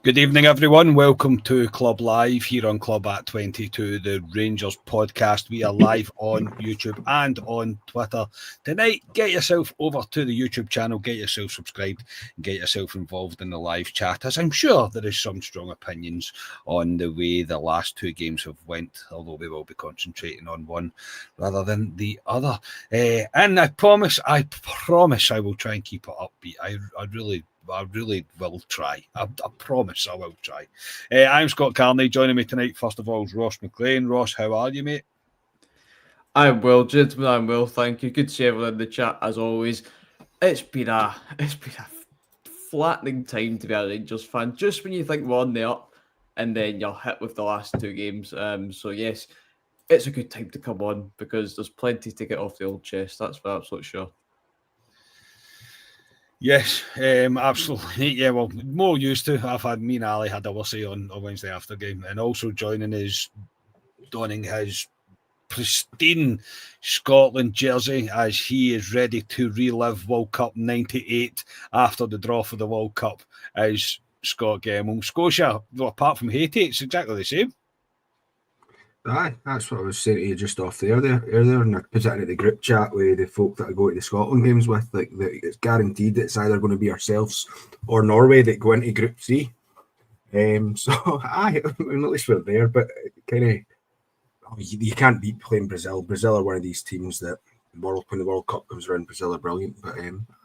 Good evening, everyone. Welcome to Club Live here on Club at 22, the Rangers podcast. We are live on YouTube and on Twitter. Tonight, get yourself over to the YouTube channel, get yourself subscribed, and get yourself involved in the live chat, as I'm sure there is some strong opinions on the way the last two games have went, although we will be concentrating on one rather than the other. And I promise I will try and keep it upbeat. I really will try. I promise I will try. I'm Scott Carney. Joining me tonight, first of all, is Ross McLean. Ross, how are you, mate? I'm well, gentlemen. I'm well, thank you. Good to see everyone in the chat as always. It's been a flattening time to be a Rangers fan. Just when you think we're on the up, and then you're hit with the last two games. So yes, it's a good time to come on because there's plenty to get off the old chest. That's for absolute sure. Yes, absolutely. Yeah, well, more used to. Me and Ali had a say on Wednesday after game, and also joining is donning his pristine Scotland jersey as he is ready to relive World Cup 98 after the draw for the World Cup as Scott Gemmell. Scotia, well, apart from Haiti, it's exactly the same. Aye, that's what I was saying to you just off there earlier, and I put it into the group chat with the folk that I go to the Scotland games with. Like, it's guaranteed it's either going to be ourselves or Norway that go into Group C. So aye, at least we're there, but kind of you can't beat playing Brazil. Brazil are one of these teams that when the World Cup comes around, Brazil are brilliant. But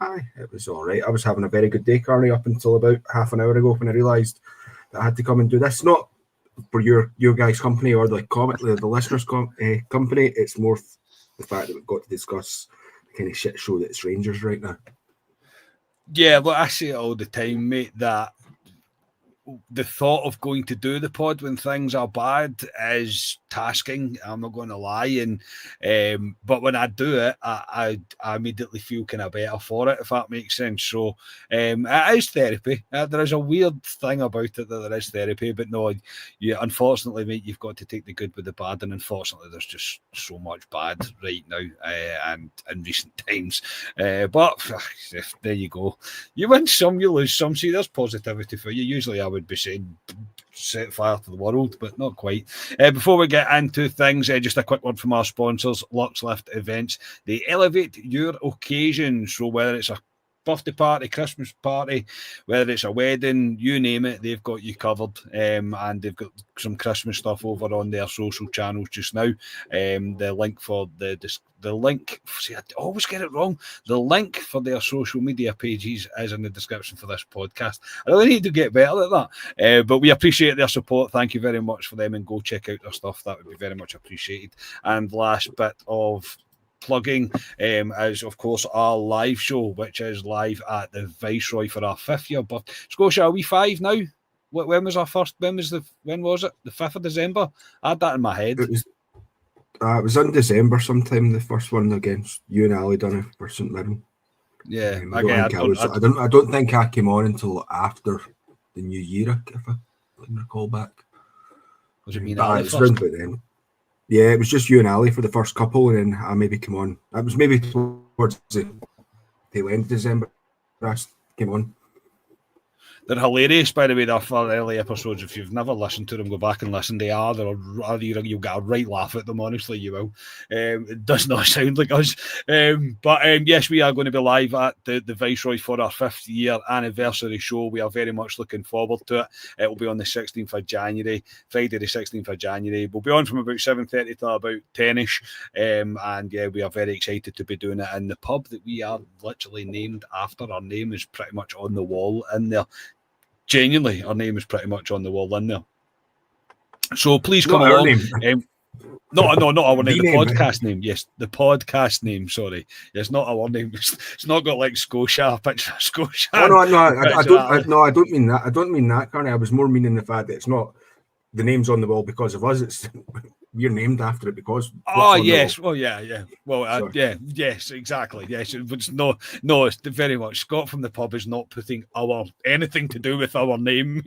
aye, it was all right. I was having a very good day, Carney, up until about half an hour ago when I realised that I had to come and do this. Not for your guys' company or the listeners' company. It's more the fact that we've got to discuss the kind of shit show that's Rangers right now. Yeah, well, I say it all the time, mate, that the thought of going to do the pod when things are bad is tasking. I'm not going to lie, but when I do it, I immediately feel kind of better for it, if that makes sense. So it is therapy. There is a weird thing about it that there is therapy, but no, unfortunately, mate, you've got to take the good with the bad, and unfortunately, there's just so much bad right now and in recent times. But there you go. You win some, you lose some. See, there's positivity for you. Usually, I would be saying set fire to the world, but not quite. Before we get into things, just a quick word from our sponsors, Lux Lift Events. They elevate your occasion. So whether it's a birthday party, Christmas party, whether it's a wedding, you name it, they've got you covered. And they've got some Christmas stuff over on their social channels just now. The link for the link, see, I always get it wrong. The link for their social media pages is in the description for this podcast. I really need to get better at that. But we appreciate their support. Thank you very much for them, and go check out their stuff. That would be very much appreciated. And last bit of plugging is, of course, our live show, which is live at the Viceroy for our 5th year. But Scotia, are we 5 now? When was our first? When was it? The 5th of December? I had that in my head. It was in December sometime, the first one against you and Ali done it for St Mirren. Yeah, I don't think I came on until after the New Year, if I can recall back. Was it me and Ali first? Then. Yeah, it was just you and Ali for the first couple, and then I maybe came on. It was maybe towards the tail end of December I came on. They're hilarious, by the way, they're for early episodes. If you've never listened to them, go back and listen. They are. You'll get a right laugh at them, honestly, you will. It does not sound like us. But yes, we are going to be live at the Viceroy for our 5th year anniversary show. We are very much looking forward to it. It will be on the 16th of January, Friday the 16th of January. We'll be on from about 7:30 to about 10ish. And yeah, we are very excited to be doing it in the pub that we are literally named after. Our name is pretty much on the wall in there. Genuinely, our name is pretty much on the wall in there. So please come along. No, not our name. The podcast name. Yes, the podcast name. Sorry, it's not our name. It's not got like Scotia, picture of Scotia. No, I don't mean that. I don't mean that, Carney. I was more meaning the fact that it's not the name's on the wall because of us. It's we're named after it because. Oh yes, well yeah. Well yes, exactly. Yes, it's it's very much. Scott from the pub is not putting anything to do with our name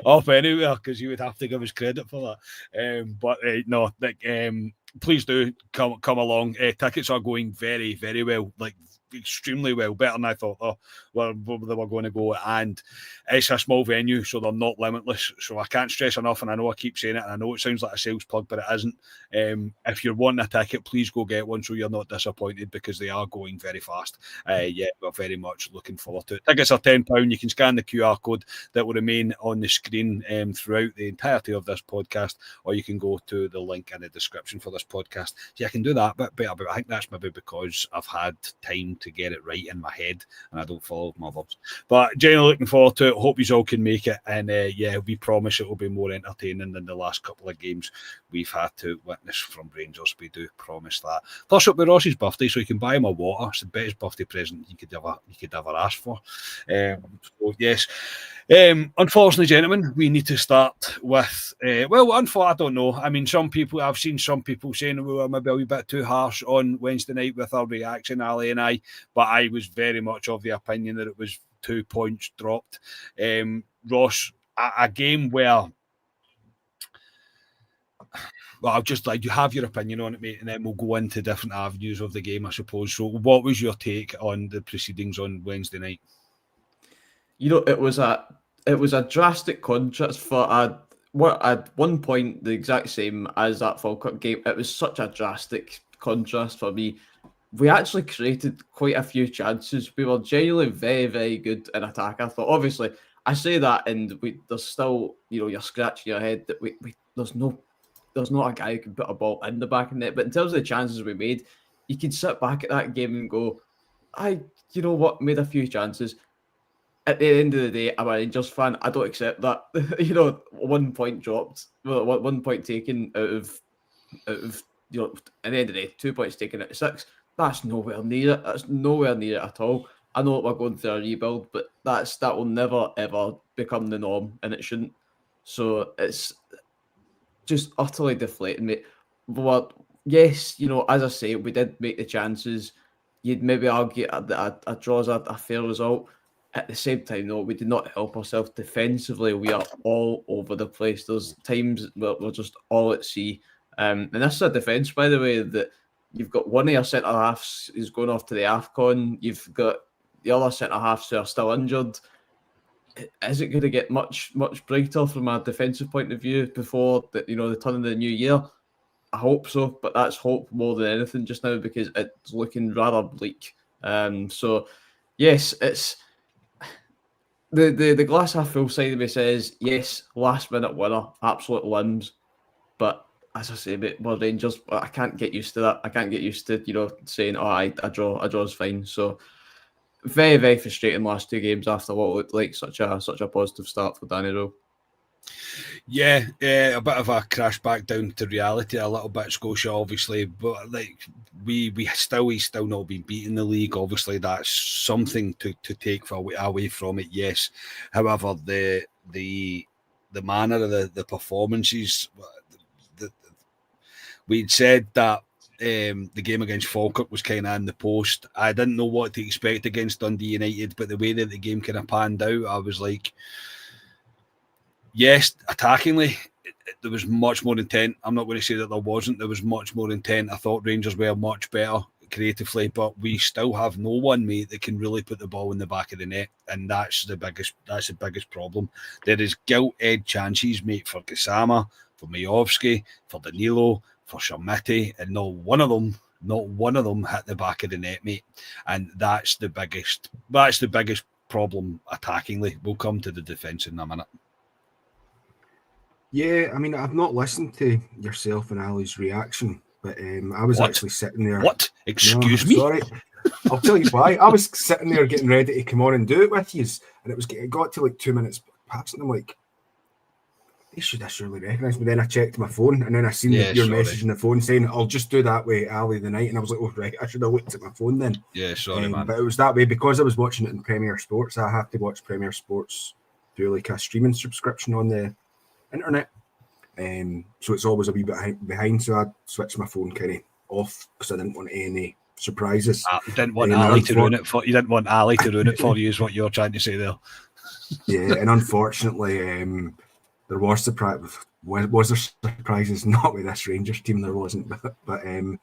up anywhere because you would have to give us credit for that. Please do come along. Tickets are going very, very well. Like extremely well, better than I thought where they were going to go. And it's a small venue, so they're not limitless. So I can't stress enough, and I know I keep saying it, and I know it sounds like a sales plug, but it isn't. If you're wanting a ticket, please go get one so you're not disappointed, because they are going very fast. Yeah, we're very much looking forward to it. Tickets are £10. You can scan the QR code that will remain on the screen throughout the entirety of this podcast, or you can go to the link in the description for this podcast. Yeah, I can do that a bit better, but I think that's maybe because I've had time to get it right in my head and I don't follow my verbs. But generally looking forward to it. Hope you all can make it, and yeah, we promise it will be more entertaining than the last couple of games we've had to witness from Rangers. We do promise that. Plus, it'll be Ross's birthday, so you can buy him a water. It's the best birthday present you could ever ask for. So yes. Unfortunately, gentlemen, we need to start with I don't know. I mean, I've seen some people saying we were maybe a wee bit too harsh on Wednesday night with our reaction, Ali and I, but I was very much of the opinion that it was 2 points dropped. Ross, a game where, well, I'll just like you have your opinion on it, mate, and then we'll go into different avenues of the game, I suppose. So, what was your take on the proceedings on Wednesday night? You know, it was a drastic contrast for at one point the exact same as that Falkirk game. It was such a drastic contrast for me. We actually created quite a few chances. We were genuinely very, very good in attack. I thought, obviously, I say that, and there's still, you know, you're scratching your head that there's not a guy who can put a ball in the back of the net. But in terms of the chances we made, you can sit back at that game and go, you know what, made a few chances. At the end of the day, I'm a Rangers fan. I don't accept that. You know, 1 point dropped, well, 1 point taken out of you know, at the end of the day, 2 points taken out of 6. That's nowhere near it. That's nowhere near it at all. I know we're going through a rebuild, but that will never ever become the norm, and it shouldn't. So it's just utterly deflating, mate. But yes, you know, as I say, we did make the chances. You'd maybe argue that a draw is a fair result. At the same time, though, we did not help ourselves defensively. We are all over the place. There's times where we're just all at sea. And this is a defence, by the way, that you've got one of your centre halves who's going off to the AFCON. You've got the other centre halves who are still injured. Is it going to get much brighter from a defensive point of view before the turn of the new year? I hope so, but that's hope more than anything just now, because it's looking rather bleak. So yes, it's the glass half full side of me says yes, last minute winner, absolute limbs. But as I say, we're Rangers. I can't get used to that. I can't get used to saying, "Oh, a draw is fine." So very, very frustrating last two games after what looked like such a positive start for Danny Rowe. Yeah, a bit of a crash back down to reality, a little bit Scotia, obviously, but like we still not been beating the league. Obviously, that's something to take away from it. Yes, however, the manner of the performances, we'd said that the game against Falkirk was kind of in the post. I didn't know what to expect against Dundee United, but the way that the game kind of panned out, I was like, yes, attackingly, there was much more intent. I'm not going to say that there wasn't. There was much more intent. I thought Rangers were much better creatively, but we still have no one, mate, that can really put the ball in the back of the net, and that's the biggest problem. There is gilt-edged chances, mate, for Gassama, for Majovski, for Danilo, for Shermiti, and not one of them hit the back of the net, mate. And that's the biggest problem attackingly. We'll come to the defence in a minute. Yeah, I mean, I've not listened to yourself and Ali's reaction, but I was actually sitting there. What? Excuse me? Sorry. I'll tell you why. I was sitting there getting ready to come on and do it with you, and it got to like 2 minutes past, and I'm like, they should have surely recognised me. Then I checked my phone, and then I seen your message on the phone saying, I'll just do that with Ali the night, and I was like, oh, right, I should have looked at my phone then. Yeah, sorry, man. But it was that way because I was watching it in Premier Sports. I have to watch Premier Sports through like a streaming subscription on the internet, so it's always a wee bit behind. So I switched my phone kind of off because I didn't want any surprises. You didn't want Ali to ruin it for you. Didn't want Ali to ruin it for you, is what you're trying to say there. Yeah, and unfortunately, there was surprises. Not with this Rangers team, there wasn't. But no,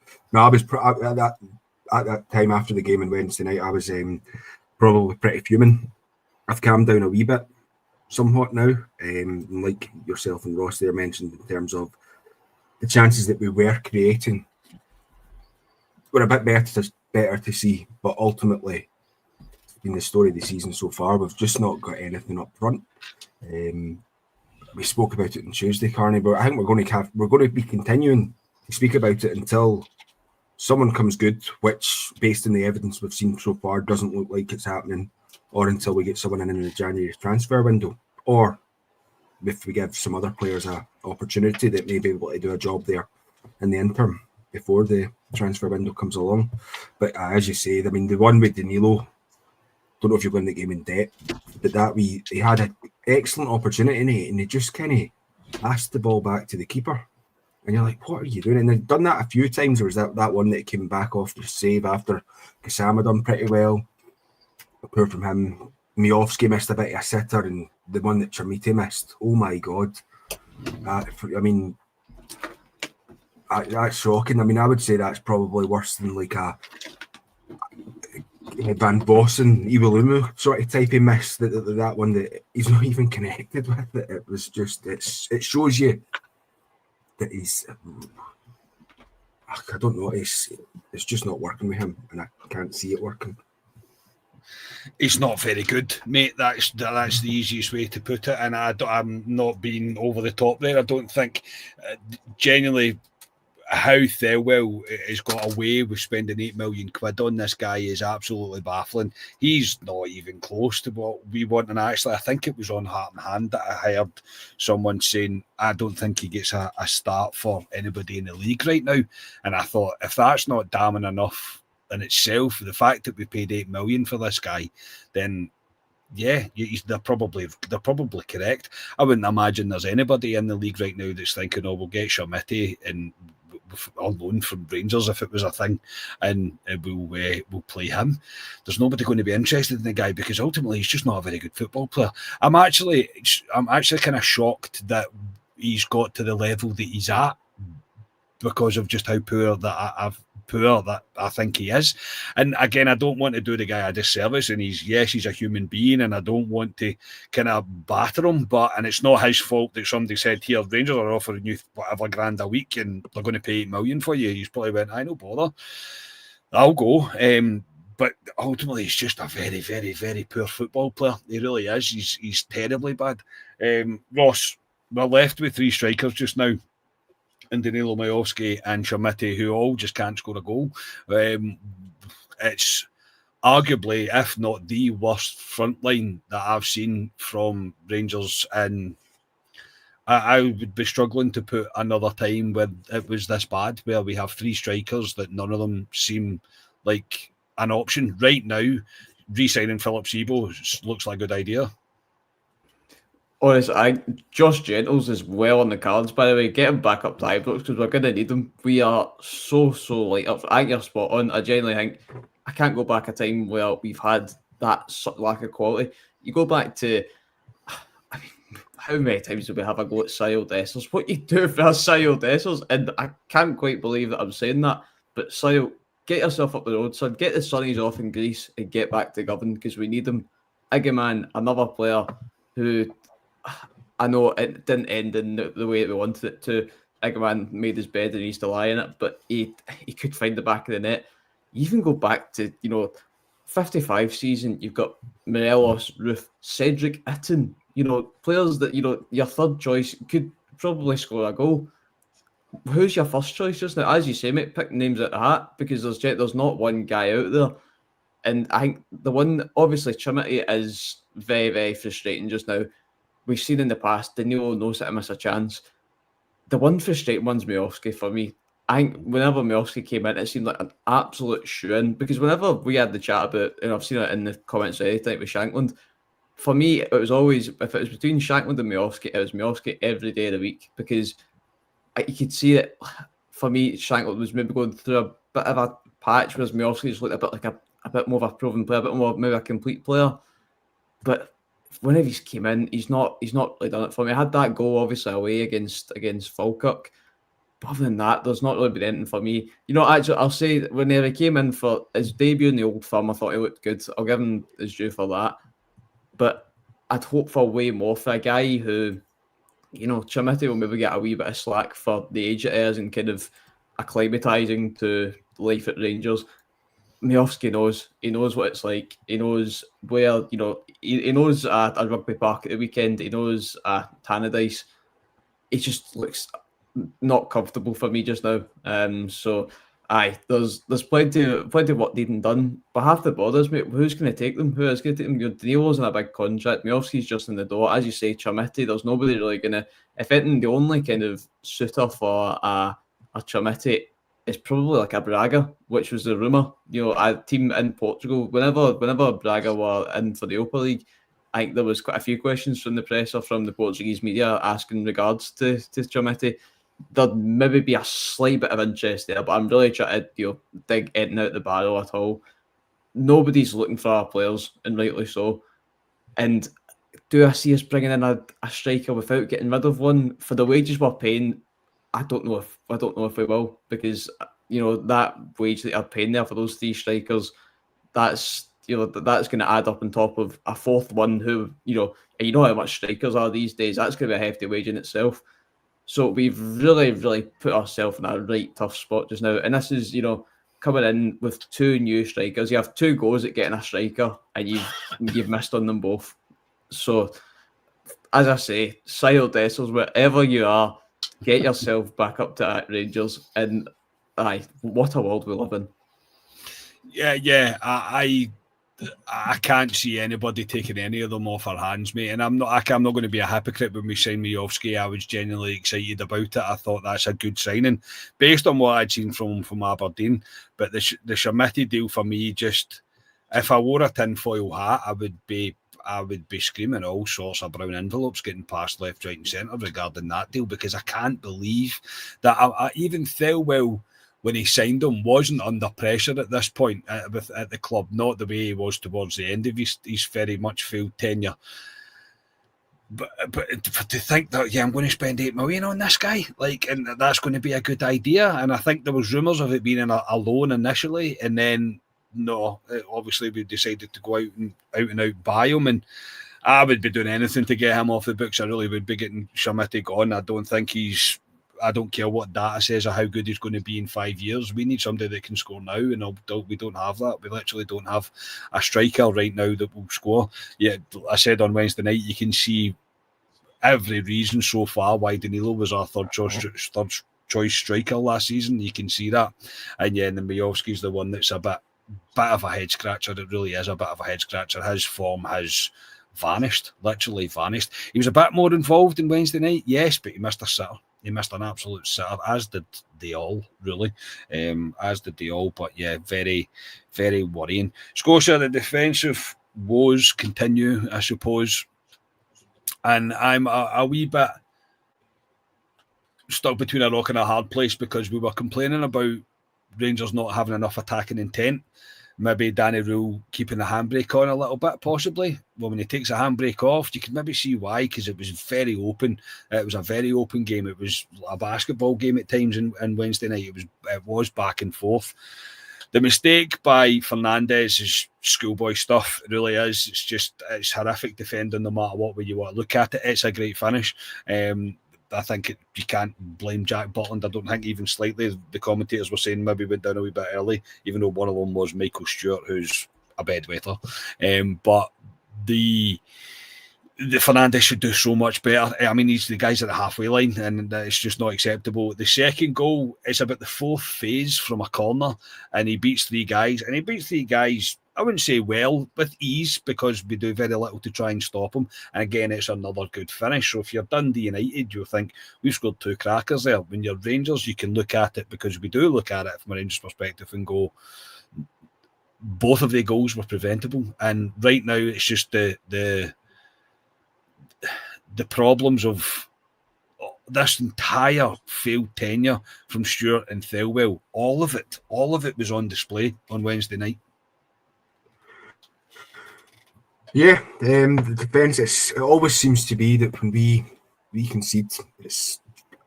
I at that time after the game on Wednesday night, I was probably pretty fuming. I've calmed down a wee bit, somewhat now. Like yourself and Ross there mentioned, in terms of the chances that we were creating were a bit better to see, but ultimately, in the story of the season so far, we've just not got anything up front. We spoke about it on Tuesday, Carney, but I think we're going to be continuing to speak about it until someone comes good, which, based on the evidence we've seen so far, doesn't look like it's happening, or until we get someone in the January transfer window, or if we give some other players an opportunity that may be able to do a job there in the interim before the transfer window comes along. But as you say, I mean, the one with Danilo, don't know if you're going the game in debt, but he had an excellent opportunity in it, and he just kind of passed the ball back to the keeper. And you're like, what are you doing? And they've done that a few times. There was that one that came back off the save after Kasama done pretty well. Apart from him, Miovski missed a bit of a sitter, and the one that Chermiti missed. Oh my God. I mean, that's shocking. I mean, I would say that's probably worse than like a Van Bossen, Iwalumu sort of type of miss. That one that he's not even connected with. It was just, it shows you that he's, I don't know, it's just not working with him, and I can't see it working. He's not very good, mate. That's the easiest way to put it. And I'm not being over the top there. I don't think, genuinely, how Thelwell has got away with spending £8 million on this guy is absolutely baffling. He's not even close to what we want. And actually, I think it was on Heart and Hand that I heard someone saying, I don't think he gets a start for anybody in the league right now. And I thought, if that's not damning enough in itself, the fact that we paid £8 million for this guy, then yeah, they're probably correct. I wouldn't imagine there's anybody in the league right now that's thinking, oh, we'll get Chermiti and on loan from Rangers if it was a thing, and we'll play him. There's nobody going to be interested in the guy because ultimately he's just not a very good football player. I'm actually kind of shocked that he's got to the level that he's at because of just how poor that I think he is. And again, I don't want to do the guy a disservice, and he's a human being, and I don't want to kind of batter him, and it's not his fault that somebody said, here, Rangers are offering you whatever grand a week and they're going to pay $8 million for you. He's probably went, I no bother, I'll go. But ultimately, he's just a very, very, very poor football player. He really is. He's terribly bad. Ross, we're left with three strikers just now, and Danilo, Miovski and Chermiti, who all just can't score a goal. It's arguably, if not the worst front line that I've seen from Rangers, and I would be struggling to put another time where it was this bad, where we have three strikers that none of them seem like an option. Right now, re-signing Philip Sebo looks like a good idea. Honestly, Josh Gentles is well on the cards, by the way. Get him back up to Ibrox because we're going to need him. We are so light up. I think you're spot on. I genuinely think I can't go back a time where we've had that lack of quality. You go back to, I mean, how many times do we have a go at Cyril Dessers? What you do for Cyril Dessers? And I can't quite believe that I'm saying that, but Cyril, get yourself up the road, son. Get the sunnies off in Greece and get back to Govan because we need him. Igaman, another player who, I know it didn't end in the way that we wanted it to. Igaman made his bed and he used to lie in it, but he could find the back of the net. You even go back to, 55 season, you've got Morelos, Ruth, Cedric Itten, players that, your third choice could probably score a goal. Who's your first choice just now? As you say, mate, pick names out the hat because there's not one guy out there. And I think the one, obviously, Chermiti is very, very frustrating just now. We've seen in the past, Danilo knows how to miss a chance. The one frustrating one's Miovski for me. I think whenever Miovski came in, it seemed like an absolute shoe-in. Because whenever we had the chat about, and I've seen it in the comments any time with Shankland, for me, it was always, if it was between Shankland and Miovski, it was Miovski every day of the week. Because you could see it, for me, Shankland was maybe going through a bit of a patch, whereas Miovski just looked a bit like a bit more of a proven player, a bit more maybe a complete player. But whenever he came in, he's not really done it for me. I had that goal obviously away against Falkirk, other than that, there's not really been anything for me. You know, actually, I'll say when he came in for his debut in the Old Firm, I thought he looked good. I'll give him his due for that. But I'd hope for way more for a guy who, you know, Chimity will maybe get a wee bit of slack for the age it is and kind of acclimatising to life at Rangers. Miovski knows. He knows what it's like. He knows where, you know, he knows a rugby park at the weekend. He knows Tannadice. He just looks not comfortable for me just now. So aye, there's plenty of work needing done. But half the bothers me, who's going to take them? Who is going to take them? You know, Danilo's in a big contract. Miovski's just in the door. As you say, Chimity, there's nobody really going to... If anything, the only kind of suitor for a Chimity is probably like a Braga, which was the rumour. You know, a team in Portugal, whenever Braga were in for the Europa League, I think there was quite a few questions from the press or from the Portuguese media asking regards to Chimity. There'd maybe be a slight bit of interest there, but I'm really trying to dig anything out the barrel at all. Nobody's looking for our players, and rightly so. And do I see us bringing in a striker without getting rid of one for the wages we're paying? I don't know if we will, because you know that wage that are paying there for those three strikers, that's that's going to add up on top of a fourth one who you know how much strikers are these days. That's going to be a hefty wage in itself. So we've really put ourselves in a right tough spot just now, and this is coming in with two new strikers. You have 2 goes at getting a striker, and you've missed on them both. So as I say, Cyril Dessers, wherever you are, get yourself back up to Rangers, and what a world we live in. Yeah, I can't see anybody taking any of them off our hands, mate. And I'm not going to be a hypocrite when we signed Miovski. I was genuinely excited about it. I thought that's a good signing based on what I'd seen from Aberdeen. But the Chimity deal for me, just if I wore a tinfoil hat, I would be screaming all sorts of brown envelopes getting passed left, right, and centre regarding that deal, because I can't believe that even Thelwell, when he signed him, wasn't under pressure at this point at the club, not the way he was towards the end of his very much full tenure. But to think that, I'm going to spend $8 million on this guy, and that's going to be a good idea. And I think there was rumours of it being a loan initially, and then no, obviously we decided to go out and buy him, and I would be doing anything to get him off the books. I really would be getting Chimity gone. I don't care what data says or how good he's going to be in 5 years. We need somebody that can score now, and we don't have that. We literally don't have a striker right now that will score. Yeah, I said on Wednesday night, you can see every reason so far why Danilo was our third choice striker last season. You can see that, and yeah, and then Miovski's the one that's a bit of a head scratcher. It really is a bit of a head scratcher. His form has vanished, literally vanished. He was a bit more involved in Wednesday night, yes, but he missed a sitter. He missed an absolute sitter, as did they all, really. But yeah, very, very worrying. Scotia, the defensive woes continue, I suppose. And I'm a wee bit stuck between a rock and a hard place, because we were complaining about Rangers not having enough attacking intent. Maybe Danny Rule keeping the handbrake on a little bit, possibly. Well, when he takes a handbrake off, you can maybe see why, because it was very open. It was a very open game. It was a basketball game at times in Wednesday night. It was back and forth. The mistake by Fernandez is schoolboy stuff. It really is. It's horrific defending no matter what way you want to look at it. It's a great finish. I think you can't blame Jack Butland. I don't think even slightly. The commentators were saying maybe went down a wee bit early, even though one of them was Michael Stewart, who's a bedwetter. But the Fernandez should do so much better. I mean, he's the guys at the halfway line, and it's just not acceptable. The second goal is about the 4th phase from a corner, and he beats 3 guys. And he beats 3 guys, I wouldn't say well, with ease, because we do very little to try and stop him. And again, it's another good finish. So if you're Dundee United, you'll think, we've scored 2 crackers there. When you're Rangers, you can look at it, because we do look at it from a Rangers perspective and go, both of the goals were preventable. And right now, it's just the problems of this entire failed tenure from Stewart and Thelwell. All of it was on display on Wednesday night. Yeah, the defence, it always seems to be that when we concede, it's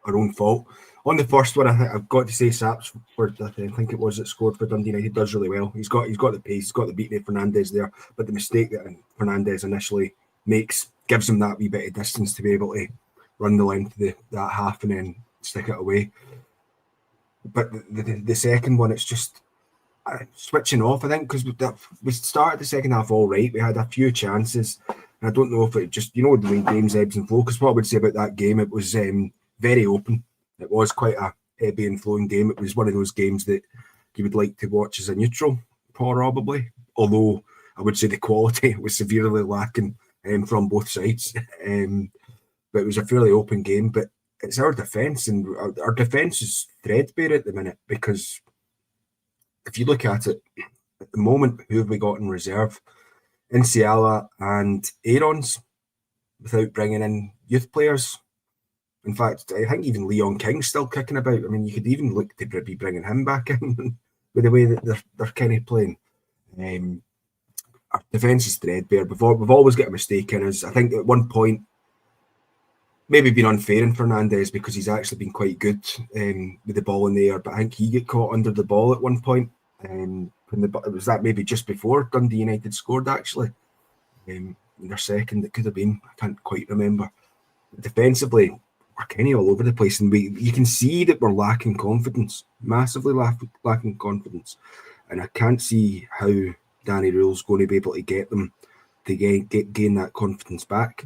our own fault. On the first one, I've got to say Sapsford, I think it was that scored for Dundee United, does really well. He's got the pace, he's got the beating of Fernandes there, but the mistake that Fernandes initially makes gives him that wee bit of distance to be able to run the length of that half and then stick it away. But the second one, it's just switching off, I think, because we started the second half all right. We had a few chances. And I don't know if it just, the way games ebbs and flow, because what I would say about that game, it was very open. It was quite a heavy and flowing game. It was one of those games that you would like to watch as a neutral, probably. Although I would say the quality was severely lacking from both sides. But it was a fairly open game. But it's our defence, and our defence is threadbare at the minute, because if you look at it, at the moment, who have we got in reserve? Inciala and Aarons, without bringing in youth players. In fact, I think even Leon King's still kicking about. I mean, you could even look to be bringing him back in with the way that they're kind of playing. Our defence is threadbare. We've always got a mistake in us. I think at one point, maybe been unfair in Fernandes because he's actually been quite good with the ball in the air, but I think he got caught under the ball at one point. Was that maybe just before Dundee United scored, actually? In their second, it could have been. I can't quite remember. Defensively, we're kind of all over the place, and you can see that we're lacking confidence, massively lacking confidence, and I can't see how Danny Rühl's going to be able to get them to gain that confidence back,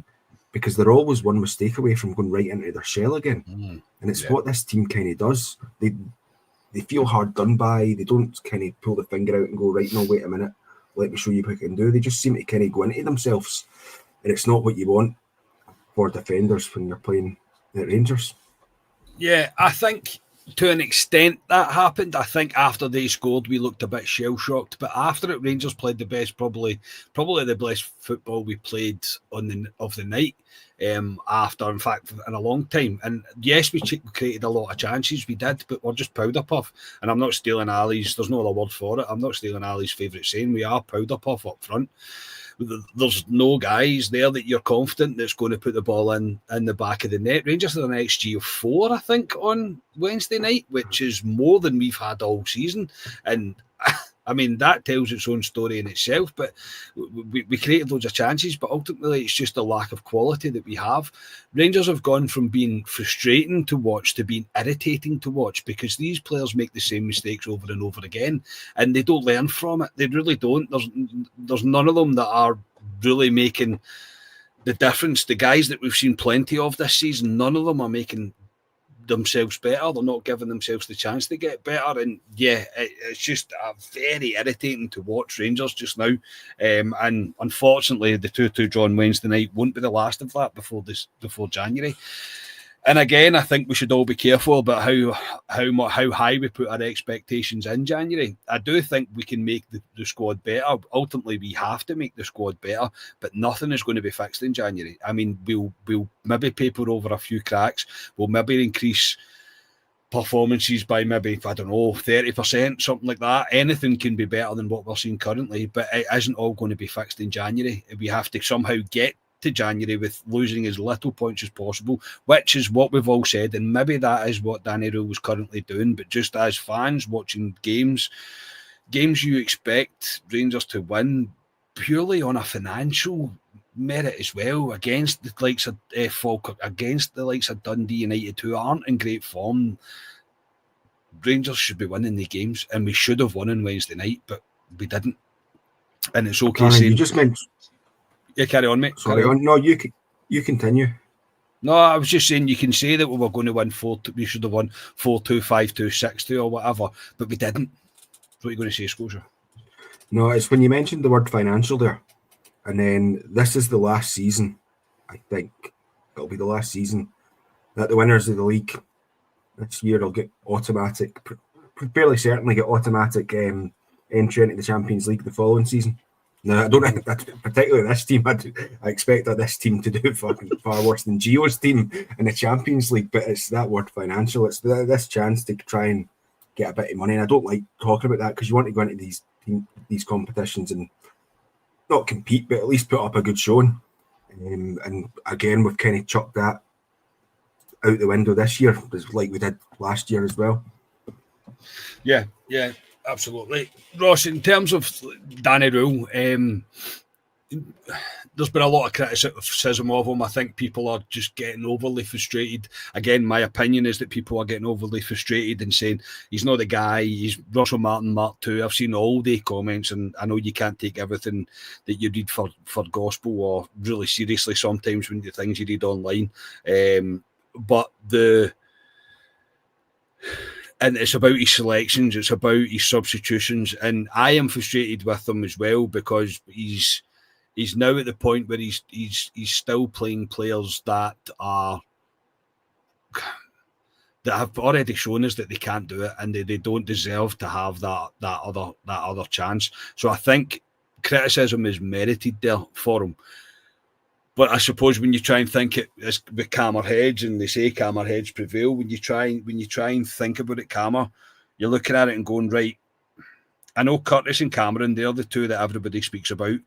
because they're always one mistake away from going right into their shell again. And it's what this team kind of does. They feel hard done by. They don't kind of pull the finger out and go, right, no, wait a minute, let me show you what I can do. They just seem to kind of go into themselves, and it's not what you want for defenders when you're playing at Rangers. Yeah, I think to an extent that happened. I think after they scored, we looked a bit shell-shocked, but after it, Rangers played the best, probably the best football we played of the night. After, in fact, in a long time. And yes, we created a lot of chances, we did, but we're just powder puff. And I'm not stealing Ali's, there's no other word for it, I'm not stealing Ali's favourite saying, we are powder puff up front. There's no guys there that you're confident that's going to put the ball in the back of the net. Rangers had an XG of 4, I think, on Wednesday night, which is more than we've had all season. And I mean, that tells its own story in itself, but we created loads of chances, but ultimately it's just a lack of quality that we have. Rangers have gone from being frustrating to watch to being irritating to watch, because these players make the same mistakes over and over again, and they don't learn from it. They really don't. There's none of them that are really making the difference. The guys that we've seen plenty of this season, none of them are making themselves better. They're not giving themselves the chance to get better, and yeah, it's just very irritating to watch Rangers just now. And unfortunately, the 2-2 draw on Wednesday night won't be the last of that before January. And again, I think we should all be careful about how high we put our expectations in January. I do think we can make the squad better. Ultimately, we have to make the squad better, but nothing is going to be fixed in January. I mean, we'll maybe paper over a few cracks. We'll maybe increase performances by maybe, I don't know, 30%, something like that. Anything can be better than what we're seeing currently, but it isn't all going to be fixed in January. We have to somehow get to January with losing as little points as possible, which is what we've all said, and maybe that is what Danny Rühl was currently doing. But just as fans watching games you expect Rangers to win purely on a financial merit as well, against the likes of Falkirk, against the likes of Dundee United, who aren't in great form. Rangers should be winning the games, and we should have won on Wednesday night, but we didn't. And it's okay saying... You just mentioned... Yeah, carry on, mate. Sorry, no, you continue. No, I was just saying you can say that we were going to win 4-2, we should have won 4-2, 5-2, 6-2 or whatever, but we didn't. What are you going to say, Scotia? No, it's when you mentioned the word financial there, and then this is the last season, I think it'll be the last season that the winners of the league this year will get automatic, fairly certainly get automatic entry into the Champions League the following season. No, I don't think that's particularly this team. I expect that this team to do fucking far worse than Gio's team in the Champions League, but it's that word financial. It's this chance to try and get a bit of money, and I don't like talking about that because you want to go into these competitions and not compete, but at least put up a good showing. And again, we've kind of chucked that out the window this year, like we did last year as well. Yeah, absolutely. Ross, in terms of Danny Rule, there's been a lot of criticism of him. I think people are just getting overly frustrated. Again, my opinion is that people are getting overly frustrated and saying he's not the guy, he's Russell Martin Mark II. I've seen all the comments, and I know you can't take everything that you read for gospel or really seriously sometimes when the things you read online. And it's about his selections, it's about his substitutions, and I am frustrated with him as well because he's now at the point where he's still playing players that have already shown us that they can't do it, and they don't deserve to have that other chance. So I think criticism is merited there for him. But I suppose when you try and think it with calmer heads, and they say calmer heads prevail, when you try and think about it calmer, you're looking at it and going, right, I know Curtis and Cameron, they're the two that everybody speaks about.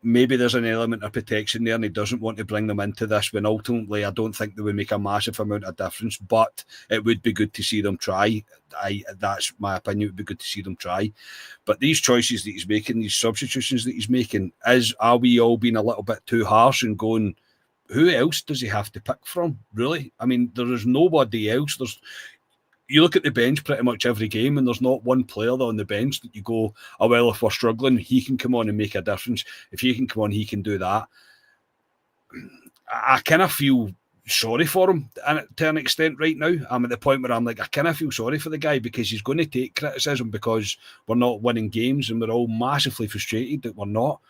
Maybe there's an element of protection there and he doesn't want to bring them into this when ultimately I don't think they would make a massive amount of difference, but it would be good to see them try. That's my opinion, it would be good to see them try. But these choices that he's making, these substitutions that he's making, are we all being a little bit too harsh and going, who else does he have to pick from, really? I mean, there is nobody else. You look at the bench pretty much every game and there's not one player on the bench that you go, oh, well, if we're struggling, he can come on and make a difference. If he can come on, he can do that. I kind of feel sorry for him to an extent right now. I'm at the point where I'm like, I kind of feel sorry for the guy because he's going to take criticism because we're not winning games and we're all massively frustrated that we're not.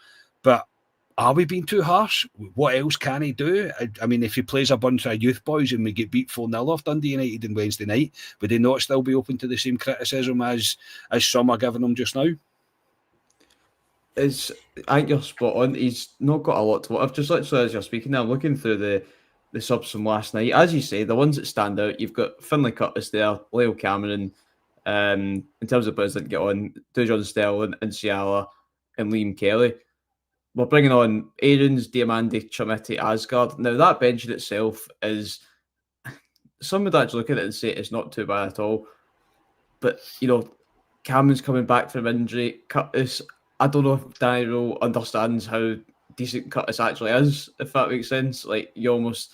But are we being too harsh? What else can he do? I mean, if he plays a bunch of youth boys and we get beat 4-0 off Dundee United on Wednesday night, would he not still be open to the same criticism as some are giving him just now? I think you're spot on. He's not got a lot to work. I've just literally, as you're speaking now, I'm looking through the subs from last night. As you say, the ones that stand out, you've got Finlay Curtis there, Leo Cameron, in terms of players that get on, Dujon Sterling, and Ciala, and Liam Kelly. We're bringing on Aarons, Diamandi, Chermiti, Asgard. Now, that bench in itself is... Some would actually look at it and say it's not too bad at all. But, Cameron's coming back from injury. Curtis, I don't know if Danny Rule understands how decent Curtis actually is, if that makes sense. Like, you almost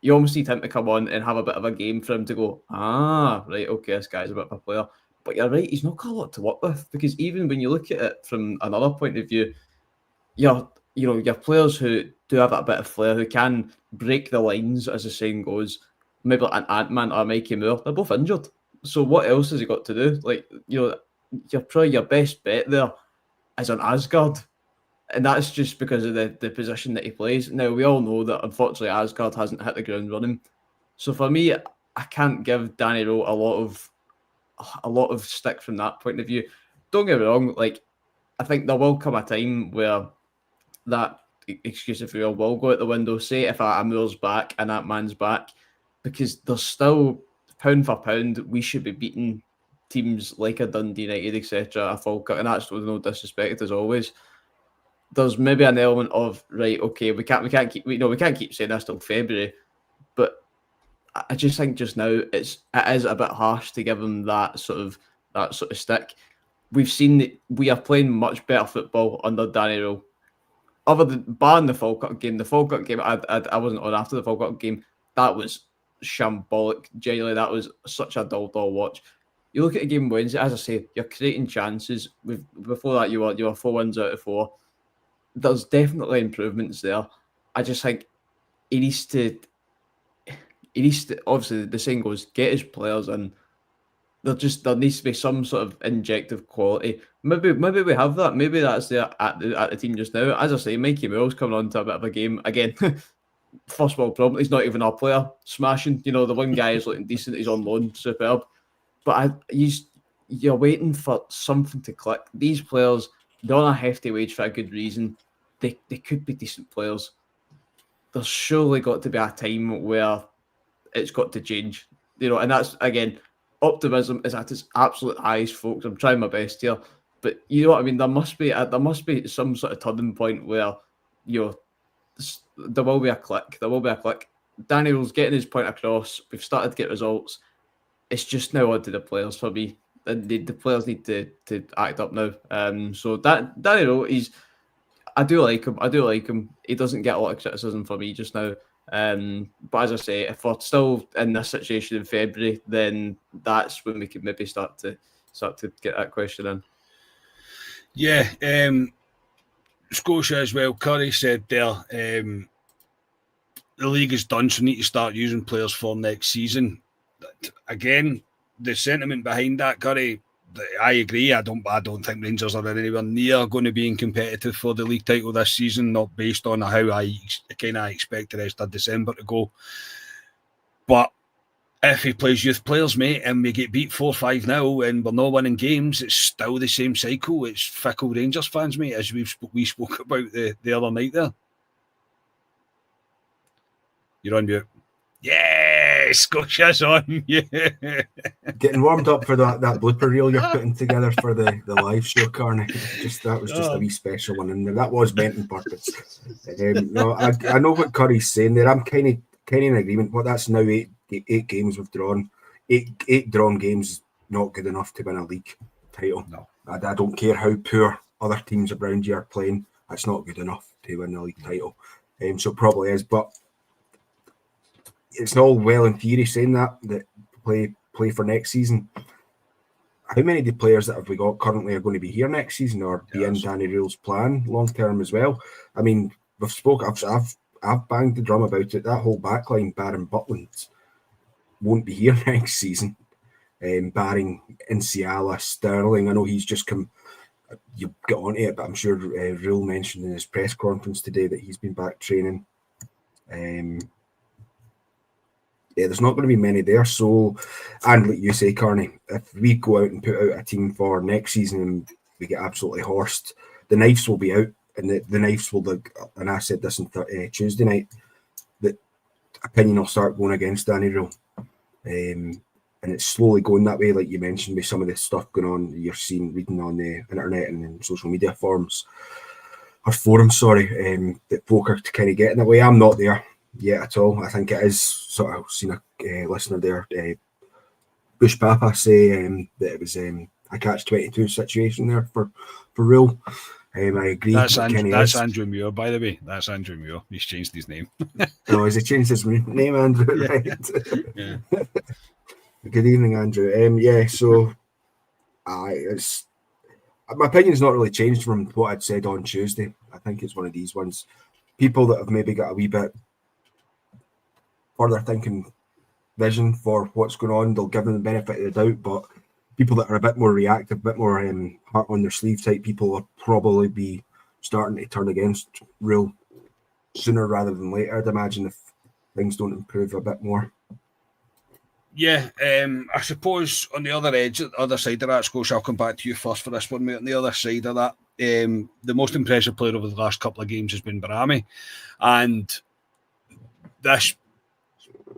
need him to come on and have a bit of a game for him to go, right, okay, this guy's a bit of a player. But you're right, he's not got a lot to work with, because even when you look at it from another point of view, your players who do have that bit of flair, who can break the lines, as the saying goes, maybe like an Ant-Man or Mikey Moore, they're both injured. So what else has he got to do? Like, probably your best bet there is on Asgard. And that's just because of the position that he plays. Now, we all know that, unfortunately, Asgard hasn't hit the ground running. So for me, I can't give Danny Rule a lot of stick from that point of view. Don't get me wrong, like, I think there will come a time where that excuse, if you will go out the window. Say if Amour's back and that man's back, because there's still, pound for pound, we should be beating teams like a Dundee United, etc., a Falkirk, and that's with no disrespect as always. There's maybe an element of, right, okay, we can't keep saying this till February, but I just think just now it is a bit harsh to give him that sort of stick. We've seen that we are playing much better football under Danny Rule. Other than barring the Falkirk game, I wasn't on after the Falkirk game. That was shambolic. Genuinely, that was such a dull watch. You look at the game Wednesday, as I say, you're creating chances. Before that, you were 4 wins out of 4. There's definitely improvements there. I just think he needs to. Obviously, the saying goes, get his players in. There needs to be some sort of injective quality. Maybe we have that. Maybe that's there at the team just now. As I say, Mikey Moore's coming on to a bit of a game again. First world problem. He's not even our player. Smashing. The one guy is looking decent. He's on loan. Superb. But you're waiting for something to click. These players, they're on a hefty wage for a good reason. They could be decent players. There's surely got to be a time where it's got to change. And that's, again, optimism is at its absolute highest, folks. I'm trying my best here. But you know what I mean? There must be some sort of turning point where, there will be a click. There will be a click. Daniel's getting his point across. We've started to get results. It's just now on to the players for me. The players need to act up now. So that Daniel, I do like him. He doesn't get a lot of criticism for me just now. But as I say, if we're still in this situation in February, then that's when we could maybe start to get that question in. Yeah, Scotia as well. Curry said there, the league is done, so we need to start using players for next season. Again, the sentiment behind that, Curry, I agree. I don't think Rangers are anywhere near going to be competitive for the league title this season, not based on how I kind of expect the rest of December to go. But if he plays youth players, mate, and we get beat 4-5-0 and we're not winning games, it's still the same cycle. It's fickle Rangers fans, mate, as we spoke about the other night there. You're on mute. Yeah, Scotia's on. Yeah. Getting warmed up for that blooper reel you're putting together for the live show, Carney. That was just a wee special one, and that was meant on purpose. No, I know what Curry's saying there. I'm kind of in agreement. But that's now eight games we've drawn. Eight drawn games not good enough to win a league title. No, I don't care how poor other teams around you are playing. That's not good enough to win the league title. So it probably is, but it's all well in theory saying that play for next season. How many of the players that have we got currently are going to be here next season or be in Danny Rule's plan long term as well? I mean, we've spoke. I've banged the drum about it. That whole backline, Baron Butland, won't be here next season. Barring Inciala, Sterling. I know he's just come. You get onto it, but I'm sure Rule mentioned in his press conference today that he's been back training. There's not going to be many there. So, and like you say, Carney, if we go out and put out a team for next season and we get absolutely horsed, the knives will be out, and the knives will look. And I said this on Tuesday night, that opinion will start going against Danny Rule, and it's slowly going that way, like you mentioned, with some of the stuff going on. You're reading on the internet and in social media forums. That folk are kind of getting that way. I'm not there yet at all. I think it is sort of, seen a listener there, Bush Papa, say that it was a catch-22 situation there for Rule. I agree. That's Andrew Muir, by the way. That's Andrew Muir. He's changed his name. Oh, has he changed his name, Andrew? Yeah. Right. Yeah. Good evening, Andrew. So it's my opinion's not really changed from what I'd said on Tuesday. I think it's one of these ones. People that have maybe got a wee bit further thinking vision for what's going on, they'll give them the benefit of the doubt. But people that are a bit more reactive, a bit more heart on their sleeve type people will probably be starting to turn against Rule sooner rather than later, I'd imagine, if things don't improve a bit more. Yeah, I suppose on the other edge, the other side of that, Scotia, I'll come back to you first for this one, mate. On the other side of that, the most impressive player over the last couple of games has been Barami, and this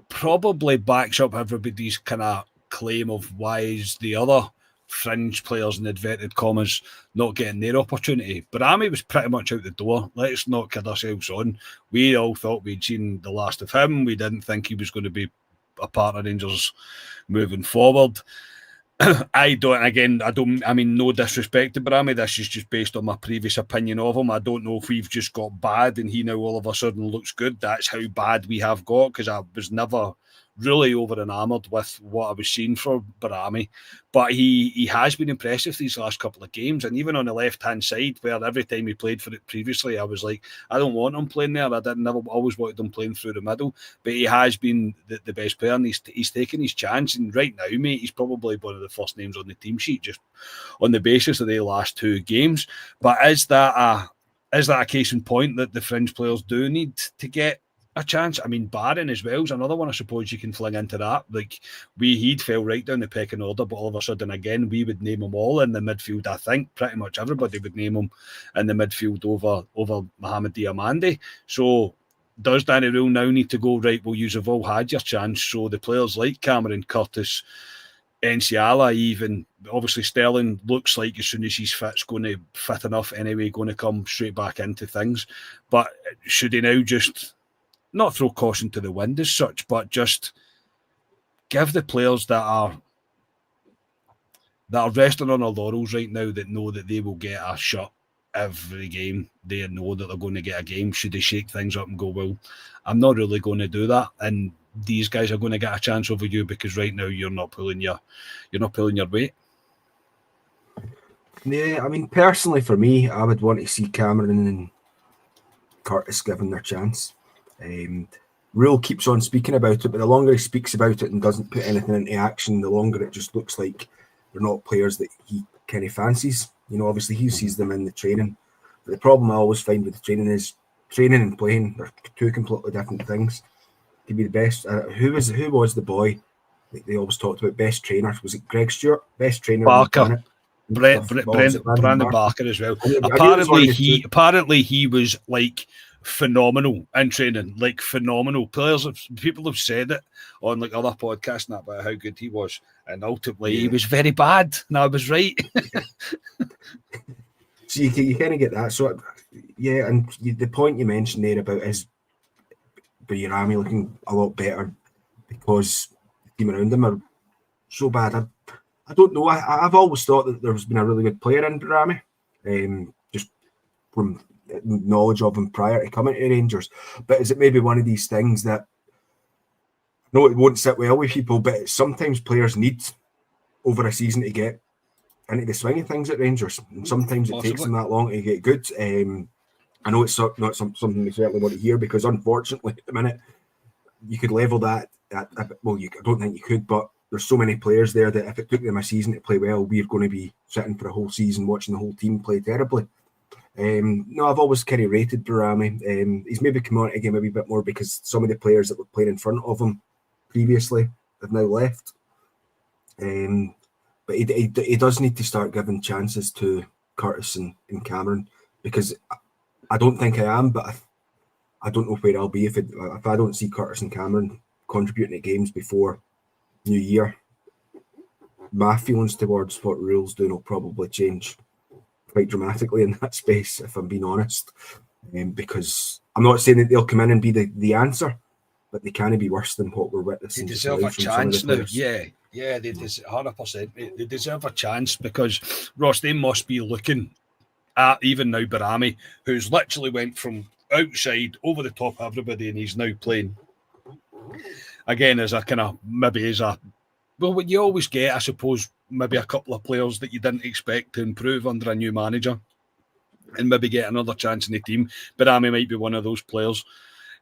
probably backs up everybody's kind of claim of why is the other fringe players in inverted commas not getting their opportunity. Barami was pretty much out the door. Let's not kid ourselves on. We all thought we'd seen the last of him. We didn't think he was going to be a part of Rangers moving forward. I mean, no disrespect to Barami. This is just based on my previous opinion of him. I don't know if we've just got bad and he now all of a sudden looks good. That's how bad we have got, because I was never really over enamored with what I was seeing for Barami. But he has been impressive these last couple of games. And even on the left-hand side, where every time he played for it previously, I was like, I don't want him playing there. I never always wanted him playing through the middle. But he has been the best player, and he's taken his chance. And right now, mate, he's probably one of the first names on the team sheet, just on the basis of the last two games. But is that a case in point that the fringe players do need to get a chance? I mean, Barron as well is another one I suppose you can fling into that. Like, he'd fell right down the pecking order, but all of a sudden again we would name him all in the midfield. I think pretty much everybody would name him in the midfield over Mohamed Diamande. So does Danny Rule now need to go, right, well, you've all had your chance, so the players like Cameron, Curtis, Enciala, even obviously Sterling looks like as soon as he's going to fit enough anyway, going to come straight back into things. But should he now just not throw caution to the wind as such, but just give the players that are resting on their laurels right now, that know that they will get a shot every game. They know that they're going to get a game. Should they shake things up and go, well, I'm not really going to do that, and these guys are going to get a chance over you because right now you're not pulling your weight. Yeah, I mean, personally for me, I would want to see Cameron and Curtis given their chance. Rule keeps on speaking about it, but the longer he speaks about it and doesn't put anything into action, the longer it just looks like they're not players that he kind of fancies. Obviously he sees them in the training, but the problem I always find with the training is training and playing are two completely different things. To be the best, who was the boy that they always talked about? Best trainer, was it Greg Stewart? Best trainer Barker. on the planet. Brandon Barker as well. Apparently apparently he was like phenomenal in training, like phenomenal. People have said it on like other podcasts and that about how good he was, and ultimately he was very bad. And I was right. So you kind of get that. So yeah, and the point you mentioned there about his Barami looking a lot better because the team around him are so bad. I don't know. I've always thought that there's been a really good player in Barami, just from knowledge of him prior to coming to Rangers. But is it maybe one of these things that, no, it won't sit well with people, but sometimes players need over a season to get into the swing of things at Rangers, and sometimes it takes them that long to get good. I know it's not something we certainly want to hear, because unfortunately at the minute you could level that at I don't think you could, but there's so many players there that if it took them a season to play well, we're going to be sitting for a whole season watching the whole team play terribly. No, I've always kind of rated Barami. He's maybe come on again a wee bit more because some of the players that were playing in front of him previously have now left. But he does need to start giving chances to Curtis and Cameron, because I don't think I am, but I don't know where I'll be if I don't see Curtis and Cameron contributing to games before New Year. My feelings towards what Rule's doing will probably change quite dramatically in that space, if I'm being honest. Because I'm not saying that they'll come in and be the answer, but they can't be worse than what we're witnessing. They deserve a chance now. Yeah, they deserve 100%. They deserve a chance, because Ross, they must be looking at even now Barami, who's literally went from outside over the top of everybody, and he's now playing again as a kind of what you always get, I suppose, maybe a couple of players that you didn't expect to improve under a new manager and maybe get another chance in the team. Barami might be one of those players.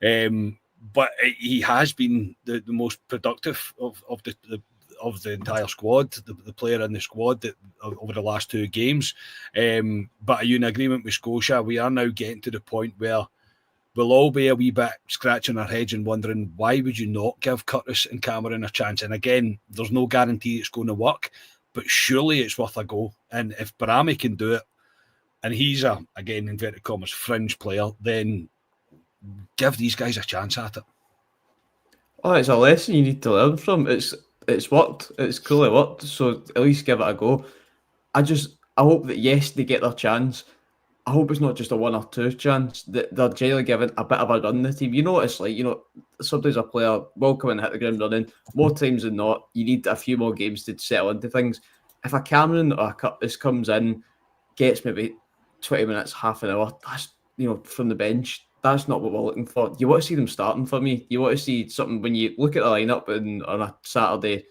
But he has been the most productive of the entire squad, the player in the squad over the last two games. But are you in agreement with Scotia? We are now getting to the point where we'll all be a wee bit scratching our heads and wondering, why would you not give Curtis and Cameron a chance? And again, there's no guarantee it's going to work, but surely it's worth a go. And if Barami can do it, and he's a, again, inverted commas, fringe player, then give these guys a chance at it. Oh, it's a lesson you need to learn from. It's worked. It's clearly worked. So at least give it a go. I hope that, yes, they get their chance. I hope it's not just a 1 or 2 chance, that they're generally given a bit of a run in the team. You know what it's like, sometimes a player will come and hit the ground running. More times than not, you need a few more games to settle into things. If a Cameron or a Curtis comes in, gets maybe 20 minutes, half an hour, that's, from the bench, that's not what we're looking for. You want to see them starting for me. You want to see something when you look at the lineup on a Saturday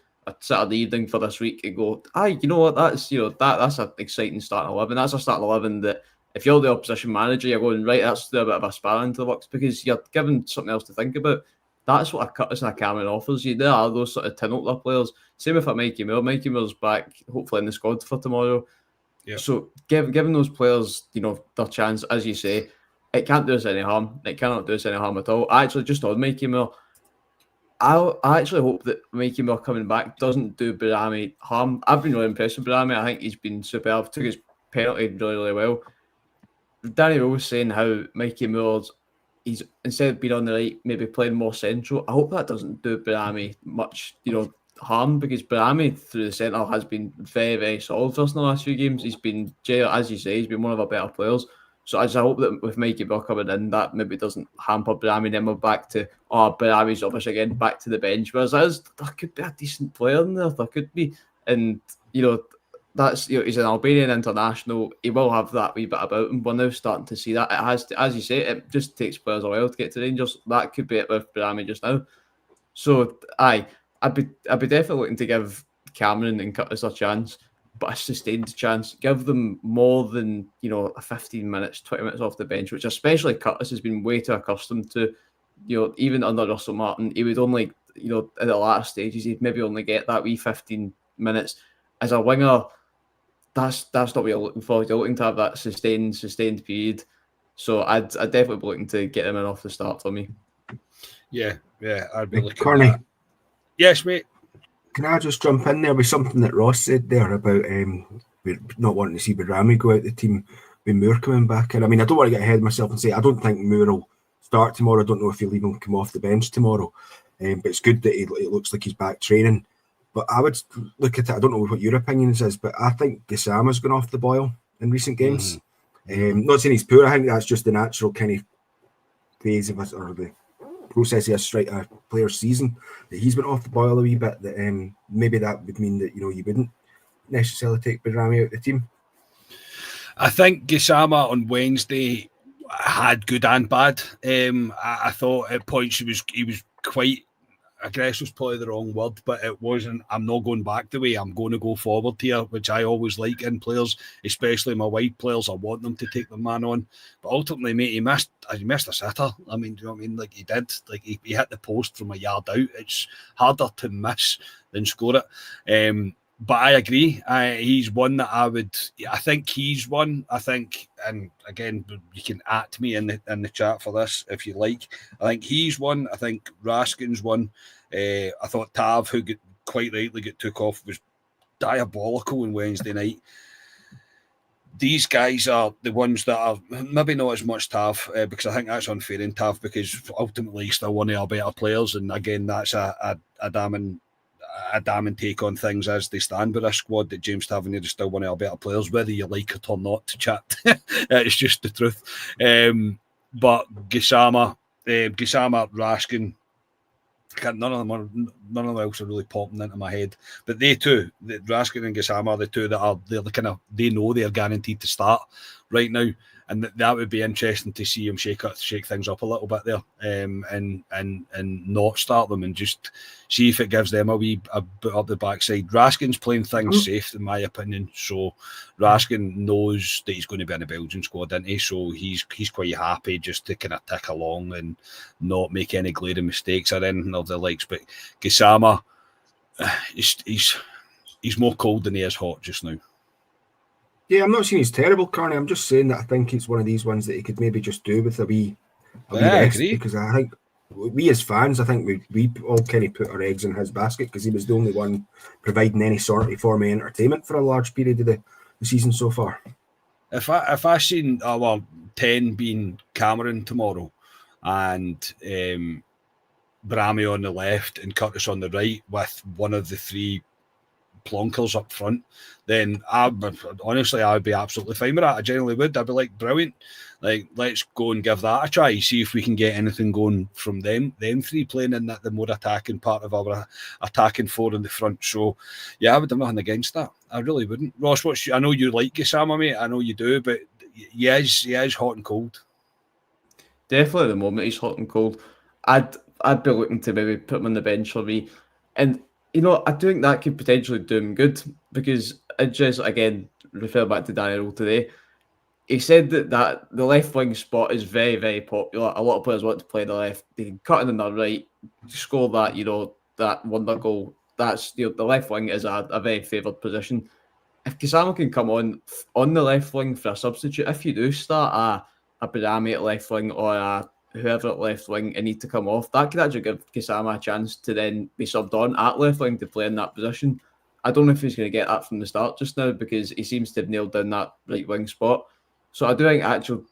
evening for this week and go, you know what, that's an exciting starting 11. That's a starting 11 that, if you're the opposition manager, you're going, right, that's a bit of a sparring into the works, because you're given something else to think about. That's what a Curtis and a Cameron offers you. There are those sort of tin opener players. Same with a Mikey Moore. Mikey Moore's back, hopefully in the squad for tomorrow. Yep. So giving those players, their chance, as you say, it can't do us any harm. It cannot do us any harm at all. Actually, just on Mikey Moore, I actually hope that Mikey Moore coming back doesn't do Barami harm. I've been really impressed with Barami. I think he's been superb. Took his penalty really, really well. Danny Rose saying how Mikey Moore's, he's, instead of being on the right, maybe playing more central. I hope that doesn't do Barami much, harm, because Barami through the centre has been very, very solid for us in the last few games. He's been, as you say, he's been one of our better players. So I hope that with Mikey Bell coming in, that maybe doesn't hamper Bramy. Then we're back to, Bramy's rubbish again, back to the bench. Whereas there could be a decent player in there. There could be. And, that's, he's an Albanian international. He will have that wee bit about him. We're now starting to see that. It has to, as you say, it just takes players a while to get to Rangers. That could be it with Bramy just now. So, I'd be definitely looking to give Cameron and Curtis a chance, but a sustained chance. Give them more than, a 15 minutes, 20 minutes off the bench, which especially Curtis has been way too accustomed to. Even under Russell Martin, he would only, at the latter stages, he'd maybe only get that wee 15 minutes. As a winger, that's not what you're looking for. You're looking to have that sustained period. So I'd definitely be looking to get him in off the start for me. Yeah, I'd be looking Corny. at that. Yes, mate. Can I just jump in there with something that Ross said there about not wanting to see Bramy go out the team with Moore coming back in? I mean, I don't want to get ahead of myself and say I don't think Moore will start tomorrow. I don't know if he'll even come off the bench tomorrow. But it's good that it looks like he's back training. But I would look at it, I don't know what your opinion is, but I think Gassama's gone off the boil in recent games. Not saying he's poor, I think that's just the natural kind of phase of or the process of a player's season, that he's went off the boil a wee bit, that maybe that would mean that, you wouldn't necessarily take Bramy out of the team. I think Gassama on Wednesday had good and bad. I thought at points he was quite aggressive, is probably the wrong word, but it wasn't. I'm not going back the way. I'm going to go forward here, which I always like in players, especially my wide players. I want them to take the man on. But ultimately, mate, he missed a sitter. I mean, do you know what I mean? Like he did. Like he hit the post from a yard out. It's harder to miss than score it. But I agree. He's one that I think he's one. I think, and again, you can at me in the chat for this if you like. I think he's one. I think Raskin's one. I thought Tav, who quite rightly got took off, was diabolical on Wednesday night. These guys are the ones that are maybe not as much Tav, because I think that's unfair in Tav, because ultimately he's still one of our better players. And again, that's a damning take on things as they stand with this squad, that James Tavernier is still one of our better players, whether you like it or not, to chat. It's just the truth. But Gassama, Raskin, none of them else are really popping into my head. But they two, Raskin and Gassama, are the two that they know they're guaranteed to start right now. And that would be interesting to see him shake things up a little bit there, and not start them, and just see if it gives them a bit up the backside. Raskin's playing things safe, in my opinion. So Raskin knows that he's going to be in the Belgian squad, isn't he? So he's quite happy just to kind of tick along and not make any glaring mistakes or anything of the likes. But Gassama, he's more cold than he is hot just now. Yeah, I'm not saying he's terrible, Carney. I'm just saying that I think it's one of these ones that he could maybe just do with a wee rest. Because I think we as fans, I think we all kind of put our eggs in his basket, because he was the only one providing any sort of form of entertainment for a large period of the season so far. If I seen 10 being Cameron tomorrow, and Bramy on the left and Curtis on the right, with one of the three plonkers up front, then honestly I would be absolutely fine with that. I generally would. I'd be like, brilliant, like let's go and give that a try, see if we can get anything going from them three playing in that the more attacking part of our attacking four in the front. So yeah, I would have nothing against that. I really wouldn't. Ross, I know you like Gassama, mate, I know you do, but he is hot and cold. Definitely at the moment he's hot and cold. I'd be looking to maybe put him on the bench for me. And I do think that could potentially do him good, because I just, again, refer back to Daniel today. He said that the left wing spot is very, very popular. A lot of players want to play the left. They can cut in on the right, score that, that wonder goal. That's, the left wing is a very favoured position. If Gassama can come on the left wing for a substitute, if you do start a Bramy at left wing, or a whoever at left wing and need to come off, that could actually give Gassama a chance to then be subbed on at left wing to play in that position. I don't know if he's going to get that from the start just now, because he seems to have nailed down that right wing spot. So I do think actually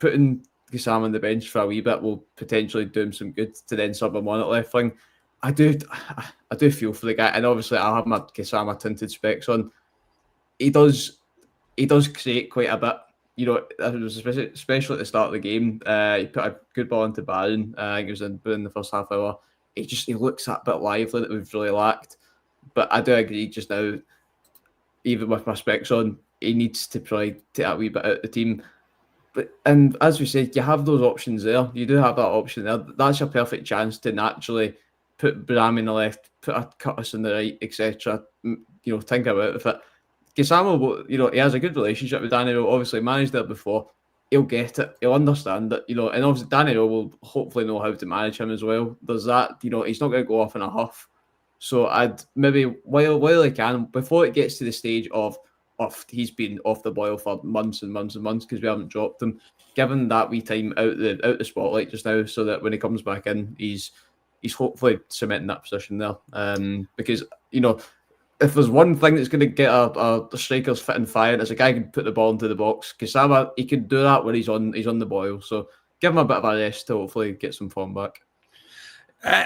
putting Gassama on the bench for a wee bit will potentially do him some good to then sub him on at left wing. I do feel for the guy, and obviously I have my Gassama tinted specs on. He does create quite a bit. you know, it was especially at the start of the game. He put a good ball into Barron. I think it was in the first half hour. He looks that bit lively that we've really lacked. But I do agree just now, even with my specs on, he needs to probably take that wee bit out of the team. And as we said, you have those options there. You do have that option there. That's a perfect chance to naturally put Bram in the left, put a Curtis in the right, etc. You know, think about it. If it Gisamo, you know, he has a good relationship with Danny Rowe, obviously managed it before. He'll get it. He'll understand it, you know, and obviously Danny Rowe will hopefully know how to manage him as well. There's that, you know, he's not going to go off in a huff. So I'd maybe while he can, before it gets to the stage of he's been off the boil for months and months and months because we haven't dropped him, given that wee time out the spotlight just now, so that when he comes back in, he's hopefully cementing that position there. Because, you know, if there's one thing that's going to get a strikers fit and firing, it's a guy who can put the ball into the box. Kasama, he can do that when he's on the boil. So give him a bit of a rest to hopefully get some form back.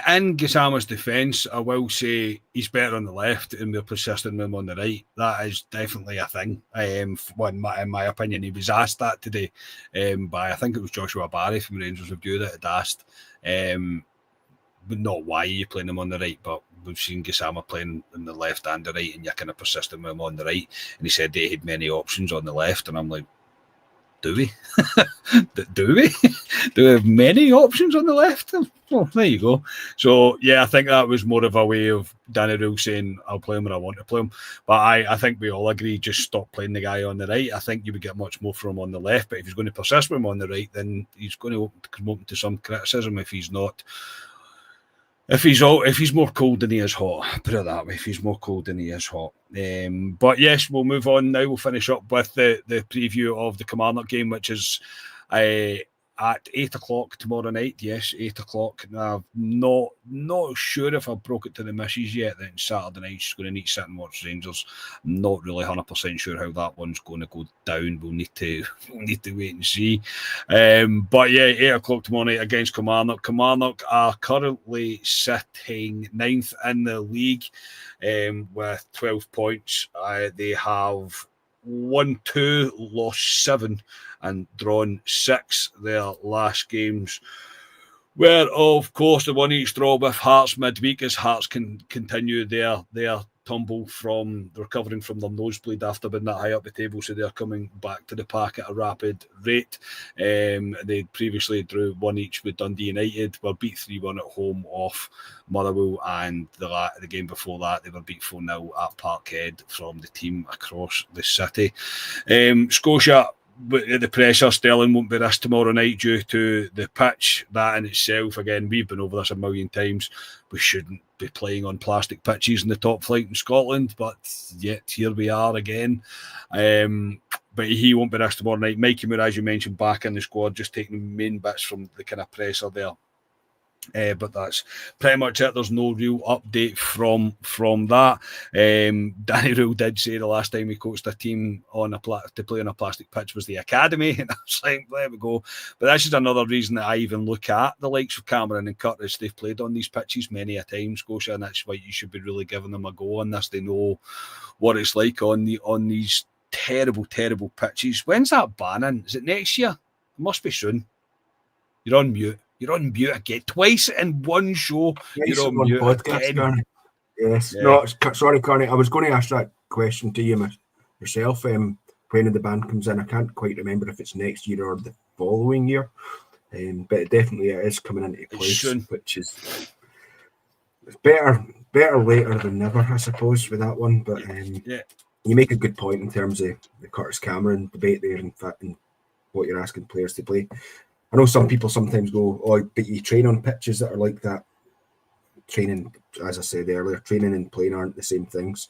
In Gisama's defence, I will say he's better on the left and we're persisting with him on the right. That is definitely a thing. In my opinion, he was asked that today by, I think it was Joshua Barry from Rangers Review that had asked, but not why you're playing him on the right, but we've seen Gisama playing on the left and the right, and you're kind of persisting with him on the right. And he said they had many options on the left, and I'm like, do we? Do we? Do we have many options on the left? Well, there you go. So, yeah, I think that was more of a way of Danny Rule saying, I'll play him when I want to play him. But I think we all agree, just stop playing the guy on the right. I think you would get much more from him on the left. But if he's going to persist with him on the right, then he's going to come open to some criticism if he's not. If he's more cold than he is hot, put it that way. If he's more cold than he is hot, but yes, we'll move on now. We'll finish up with the preview of the Kilmarnock game, which is at 8 o'clock tomorrow night. Yes, 8 o'clock. Now, I'm not sure if I've broke it to the missus yet. Then Saturday night she's going to need to sit and watch Rangers. I'm not really 100% sure how that one's going to go down. We'll need to wait and see. But yeah, 8 o'clock tomorrow night against Kilmarnock. Kilmarnock are currently sitting 9th in the league with 12 points. They have won 2, lost 7, and drawn 6 their last games. Where, of course, the one each draw with Hearts midweek as Hearts can continue their tumble from recovering from their nosebleed after being that high up the table, so they're coming back to the pack at a rapid rate. They previously drew 1 each with Dundee United, were beat 3-1 at home off Motherwell, and the game before that they were beat 4-0 at Parkhead from the team across the city. Scotia, but the pressure, Sterling won't be this tomorrow night due to the pitch. That in itself, again, we've been over this a million times. We shouldn't be playing on plastic pitches in the top flight in Scotland, but yet here we are again. But he won't be this tomorrow night. Mikey Moore, as you mentioned, back in the squad, just taking the main bits from the kind of presser there. But that's pretty much it. There's no real update from that. Danny Rule did say the last time he coached a team to play on a plastic pitch was the academy, and I was like, there we go. But that's just another reason that I even look at the likes of Cameron and Curtis. They've played on these pitches many a time, Scotia, and that's why you should be really giving them a go on this. They know what it's like on these terrible pitches. When's that banning? Is it next year? It must be soon. You're on mute. You're on mute again. Twice in one show. You're on mute podcast, again. Carney. Yes. Yeah. No, sorry, Carney. I was going to ask that question to you yourself. When the band comes in, I can't quite remember if it's next year or the following year. But it definitely is coming into place, which is it's better later than never, I suppose, with that one. But you make a good point in terms of the Curtis Cameron debate there, in fact, and what you're asking players to play. I know some people sometimes go, oh, but you train on pitches that are like that. Training, as I said earlier, training and playing aren't the same things.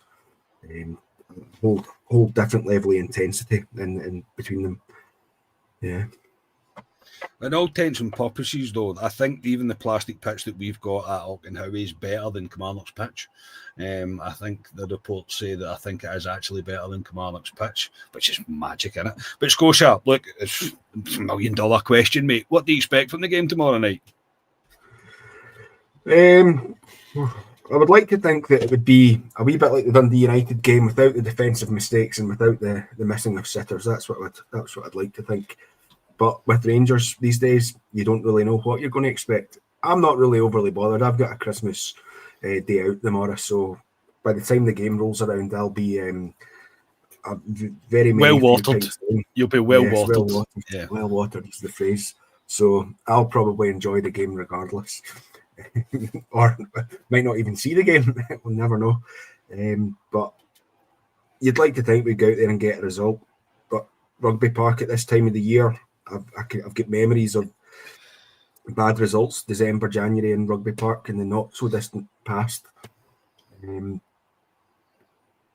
Whole different level of intensity in between them. Yeah. In all intents and purposes, though, I think even the plastic pitch that we've got at Auchenhowie is better than Kilmarnock's pitch. I think the reports say that I think it is actually better than Kilmarnock's pitch, which is magic, isn't it? But Scotia, look, it's a $1 million question, mate. What do you expect from the game tomorrow night? I would like to think that it would be a wee bit like the Dundee United game without the defensive mistakes and without the missing of sitters. That's what I'd like to think. But with Rangers these days, you don't really know what you're going to expect. I'm not really overly bothered. I've got a Christmas day out tomorrow, so by the time the game rolls around, I'll be very well watered. You'll be well watered. Well watered. Yeah. Well watered is the phrase. So I'll probably enjoy the game regardless, or might not even see the game. We'll never know. But you'd like to think we'd go out there and get a result. But Rugby Park at this time of the year, I've got memories of bad results, December, January in Rugby Park in the not so distant past.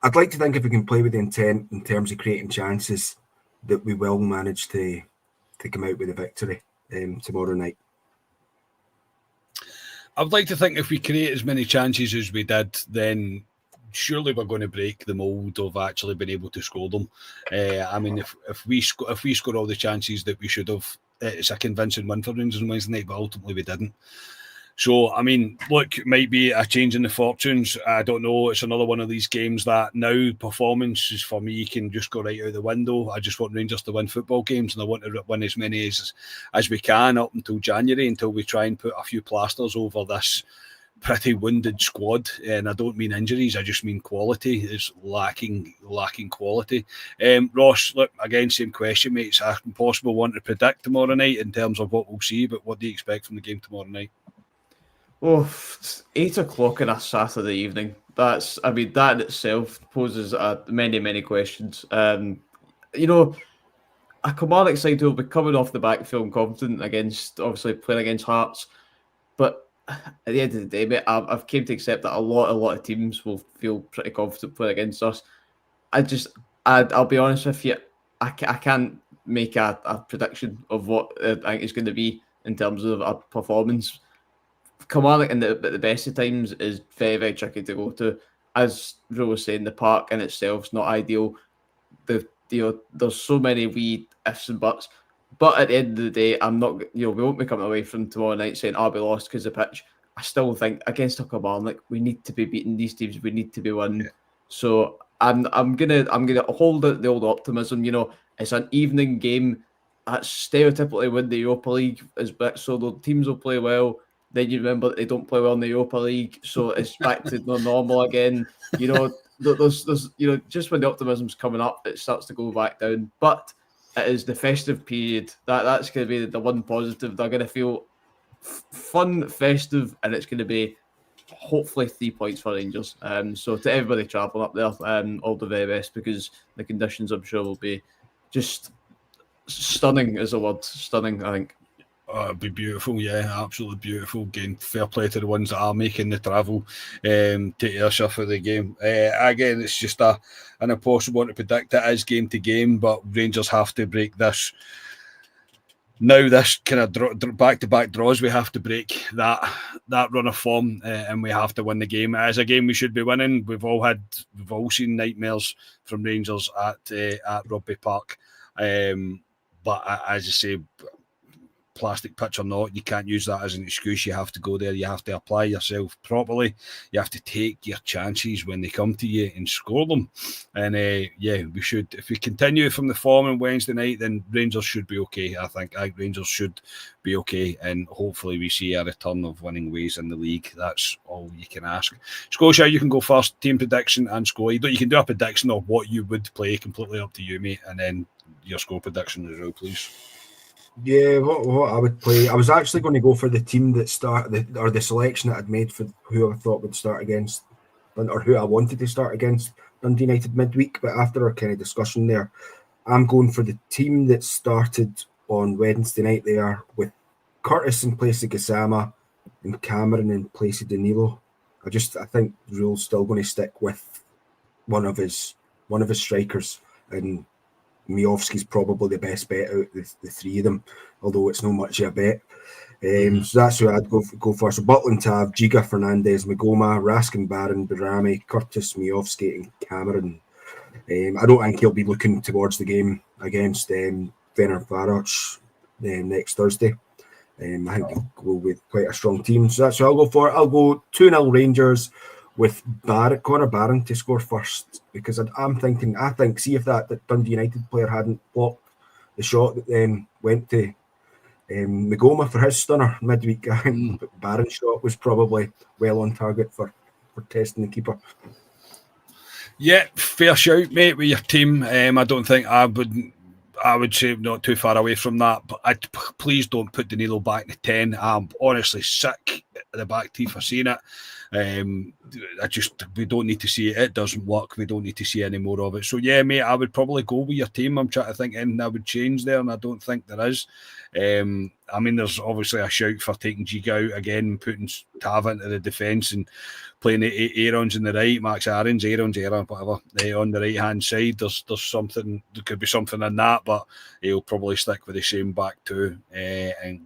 I'd like to think if we can play with the intent in terms of creating chances, that we will manage to come out with a victory tomorrow night. I would like to think if we create as many chances as we did, then surely we're going to break the mould of actually being able to score them. I mean, if we score all the chances that we should have, it's a convincing win for Rangers on Wednesday night, but ultimately we didn't. So, I mean, look, it might be a change in the fortunes. I don't know. It's another one of these games that now performances for me can just go right out the window. I just want Rangers to win football games, and I want to win as many as we can up until January, until we try and put a few plasters over this pretty wounded squad. And I don't mean injuries, I just mean quality is lacking quality. Ross, look, again, same question, mate. It's an impossible one to predict tomorrow night in terms of what we'll see, but what do you expect from the game tomorrow night? Oh, it's 8 o'clock on a Saturday evening. That in itself poses many questions. You know, a Kilmarnock side who will be coming off the back feeling confident against, obviously, playing against Hearts. But at the end of the day, mate, I've came to accept that a lot of teams will feel pretty confident playing against us. I'll be honest with you, I can't make a prediction of what I think it's going to be in terms of a performance. Kilmarnock at the best of times is very tricky to go to. As Drew was saying, the park in itself is not ideal. There's so many wee ifs and buts. But at the end of the day, I'm not. We won't be coming away from tomorrow night saying, "Oh, we lost because of pitch." I still think against a Kilmarnock, we need to be beating these teams. We need to be winning. Yeah. So I'm gonna hold the old optimism. It's an evening game. That's stereotypically when the Europa League is back, so the teams will play well. Then you remember that they don't play well in the Europa League, so it's back to the normal again. There's just when the optimism's coming up, it starts to go back down. But it is the festive period. That's going to be the one positive. They're going to feel fun, festive, and it's going to be hopefully 3 points for Rangers. So to everybody travelling up there, all the very best, because the conditions I'm sure will be just stunning. Is the word stunning? I think. Oh, it'd be beautiful, yeah, absolutely beautiful. Again, fair play to the ones that are making the travel to Ayrshire for the game. Again, it's just an impossible one to predict. It is game to game, but Rangers have to break this. Now, this kind of back-to-back draws, we have to break that run of form, and we have to win the game. As a game we should be winning. We've all seen nightmares from Rangers at Rugby Park, but as I say, plastic pitch or not, you can't use that as an excuse. You have to go there. You have to apply yourself properly. You have to take your chances when they come to you and score them. And we should. If we continue from the form on Wednesday night, then Rangers should be okay. I think Rangers should be okay, and hopefully we see a return of winning ways in the league. That's all you can ask. Scotia, you can go first. Team prediction and score. You can do a prediction of what you would play. Completely up to you, mate. And then your score prediction as well, please. Yeah, what I would play, I was actually going to go for the team that the selection that I'd made for who I thought would start against, or who I wanted to start against Dundee United midweek. But after our kind of discussion there, I'm going for the team that started on Wednesday night there, with Curtis in place of Gassama and Cameron in place of Danilo. I think Rule's still going to stick with one of his strikers, and Miovski's probably the best bet out of the three of them, although it's not much of a bet. So that's who I'd go for. So Butland, Tav, Giga, Fernandez, Magoma, Raskin, Barron, Barami, Curtis, Miovski, and Cameron. I don't think he'll be looking towards the game against Fenerbahce next Thursday. I think they'll go with quite a strong team. So that's what I'll go for. I'll go 2-0 Rangers with Connor Barron to score first, because I think, see if that Dundee United player hadn't blocked the shot that then went to Magoma for his stunner midweek. I think Barron's shot was probably well on target for testing the keeper. Yeah, fair shout, mate, with your team. I don't think I would say not too far away from that, but please don't put Danilo back to 10. I'm honestly sick at the back teeth for seeing it. We don't need to see it. It doesn't work. We don't need to see any more of it. So yeah, mate, I would probably go with your team. I'm trying to think anything that would change there, and I don't think there is. I mean, there's obviously a shout for taking Giga out again, putting Tav into the defence and playing Aaron's in the right, Max Aaron, whatever, on the right hand side. There's something. There could be something in that, but he'll probably stick with the same back two.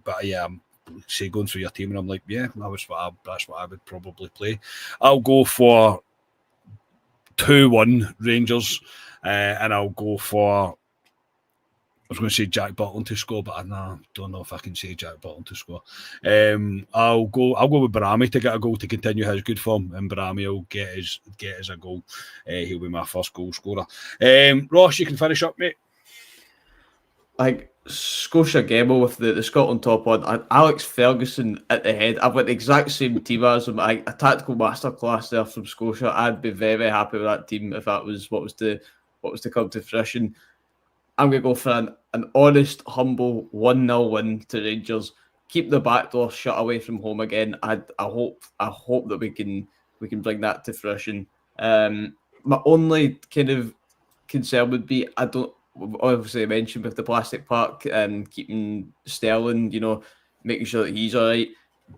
But yeah, I'm say going through your team, and I'm like, yeah, that's what I would probably play. I'll go for 2-1 Rangers, and I'll go for. I was going to say Jack Butland to score, but I don't know if I can say Jack Butland to score. I'll go with Barami to get a goal to continue his good form, and Barami will get his a goal. He'll be my first goal scorer. Ross, you can finish up, mate. Like Scotia Gable with the Scotland top on, Alex Ferguson at the head. I've got the exact same team as him. A tactical masterclass there from Scotia. I'd be very, very happy with that team if that was what was to come to fruition. I'm going to go for an honest, humble 1-0 win to Rangers. Keep the back door shut away from home again. I hope that we can bring that to fruition. My only kind of concern would be, I don't obviously mentioned with the plastic park and keeping Sterling, making sure that he's all right.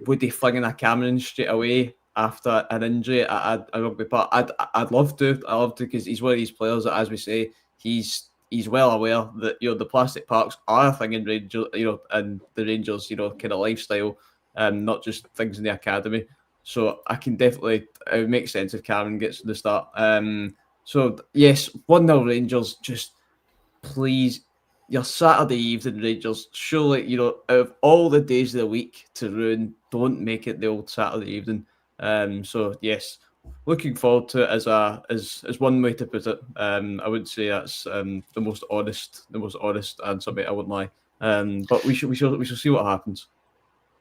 Would they fling in a Cameron straight away after an injury at a rugby park? I'd love to. I love to, because he's one of these players that, as we say, he's well aware that the plastic parks are a thing in Rangers, and the Rangers, kind of lifestyle, not just things in the academy. So I can definitely, it would make sense if Cameron gets the start. So yes, 1-0 Rangers. Just please, your Saturday evening Rangers, surely, out of all the days of the week to ruin, don't make it the old Saturday evening. So yes, looking forward to it as one way to put it. I would say that's the most honest answer, mate. I wouldn't lie. But we shall see what happens.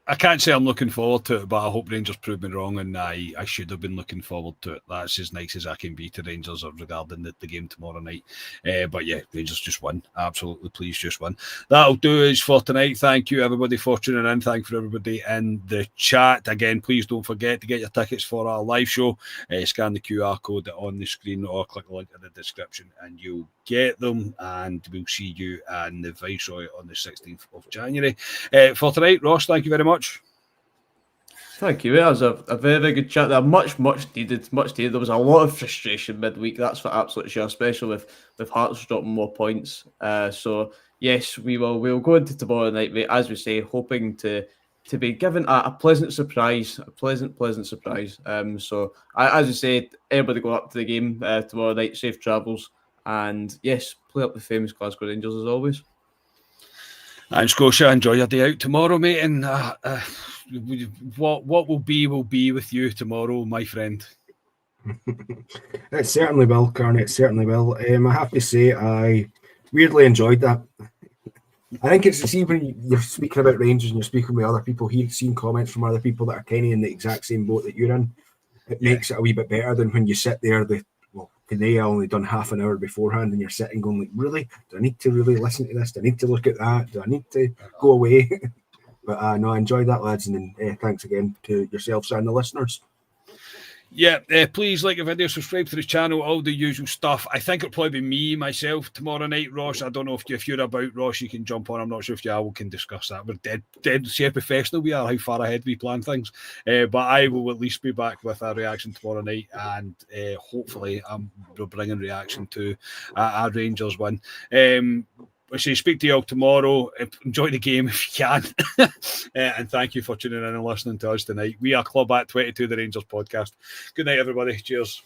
I can't say I'm looking forward to it, but I hope Rangers prove me wrong, and I should have been looking forward to it. That's as nice as I can be to Rangers regarding the game tomorrow night. But yeah, Rangers just win. Absolutely, please just win. That'll do us for tonight. Thank you, everybody, for tuning in. Thank you for everybody in the chat. Again, please don't forget to get your tickets for our live show. Scan the QR code on the screen or click the link in the description and you'll get them. And we'll see you in the Viceroy on the 16th of January. For tonight, Ross, thank you very much. Thank you. It was a very, very good chat there. Much needed. There was a lot of frustration midweek. That's for absolute sure, especially with Hearts dropping more points. So yes, we'll go into tomorrow night, mate, as we say, hoping to be given a pleasant surprise, a pleasant surprise. So as we say, everybody go up to the game tomorrow night. Safe travels, and yes, play up the famous Glasgow Rangers as always. And Scotia, enjoy your day out tomorrow, mate. And what will be with you tomorrow, my friend. It certainly will, Carney. It certainly will. I have to say, I weirdly enjoyed that. I think it's, see, when you're speaking about Rangers and you're speaking with other people, seeing comments from other people that are kind of in the exact same boat that you're in, it makes it a wee bit better than when you sit there. Today I only done half an hour beforehand, and you're sitting going like, really? Do I need to really listen to this? Do I need to look at that? Do I need to go away? But no, I enjoyed that, lads, and thanks again to yourselves and the listeners. Yeah, please like the video, subscribe to the channel, all the usual stuff. I think it'll probably be myself tomorrow night, Ross. I don't know if you're about, Ross, you can jump on. I'm not sure if you are. We can discuss that. We're dead see how professional we are, how far ahead we plan things. But I will at least be back with a reaction tomorrow night, and hopefully we're bringing reaction to our Rangers win. I say speak to you all tomorrow. Enjoy the game if you can. And thank you for tuning in and listening to us tonight. We are Club at 22, the Rangers podcast. Good night, everybody. Cheers.